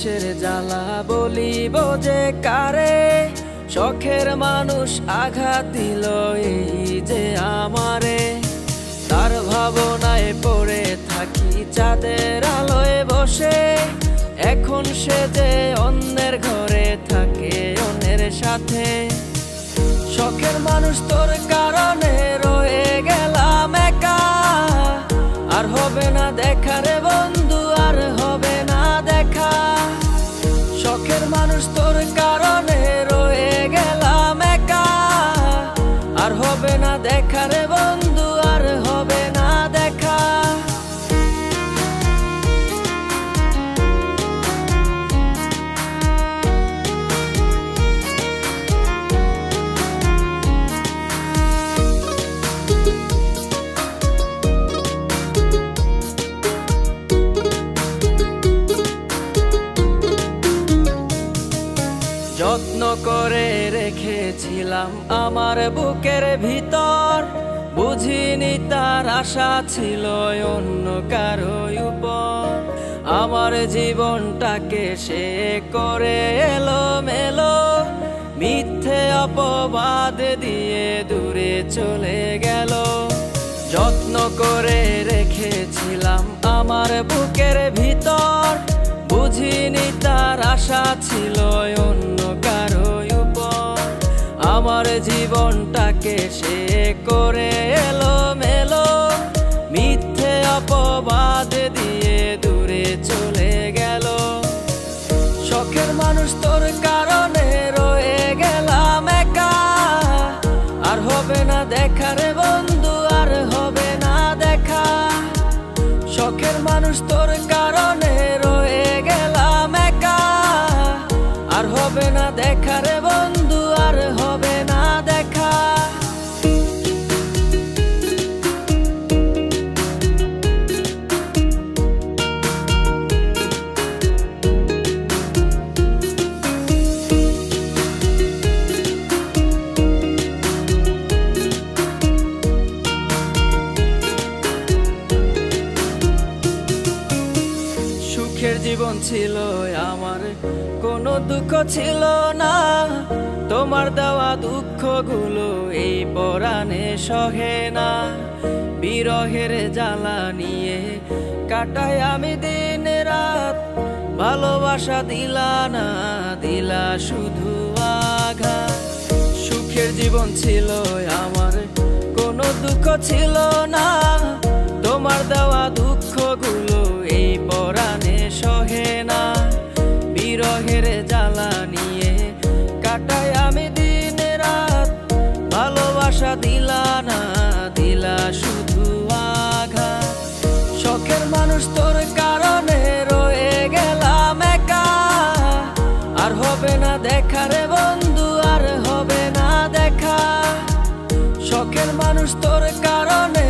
কিসের জ্বালা বলিব যে কারে, শখের মানুষ আঘাত দিল এই যে আমারে। তার ভাবনায় পড়ে থাকি চাঁদের আলোয় বসে, এখন সে যে অন্যের ঘরে থাকে অন্যের সাথে। শখের মানুষ তোর কারণে রয়ে গেলাম একা, আর হবে না দেখা রে বন্ধু, আর হবে না দেখা। শখের মানুষ তোর কারণে রয়ে গেলাম একা, আর হবে না দেখা রে বন্ধু, আর হবে না দেখা। যত্ন করে রেখেছিলাম আমার বুকের ভিতর, বুঝিনি তার আশা ছিল অন্য কারো উপর। আমার জীবনটাকে সে করে এলোমেলো, মিথ্যে অপবাদ দিয়ে দূরে চলে গেল। যত্ন করে রেখেছিলাম আমার বুকের ভিতর, বুঝিনি তার আশা ছিল অন্য কারো উপর। আমার জীবনটাকে সে করে এলোমেলো, মিথ্যে অপবাদ দিয়ে দূরে চলে গেল। শখের মানুষ তোর কারণে রয়ে গেলাম একা, আর হবে না দেখা রে বন্ধু, আর হবে না দেখা। শখের মানুষ তোর কারণে রয়ে গেলাম একা, আর হবে না দেখা রে বন্ধু, আর হবে না দেখা। সুখের জীবন ছিল আমার, কোনো দুঃখ ছিল না। তোমার দেওয়া দুঃখগুলো এই পরাণে সহে না। বিরহের জ্বালা নিয়ে কাটাই আমি দিন রাত, ভালোবাসা দিলা না, দিলা শুধু আঘাত। সুখের জীবন ছিল আমার, কোনো দুঃখ ছিল না। তোমার দেওয়া দুঃখগুলো এই পরাণে সহে না। বিরহের জ্বালা নিয়ে কাটাই আমি দিন রাত, ভালোবাসা দিলা না, দিলা শুধু আঘাত। শখের মানুষ তোর কারণে রয়ে গেলাম একা, আর হবে না দেখা রে বন্ধু, আর হবে না দেখা। শখের মানুষ তোর কারণে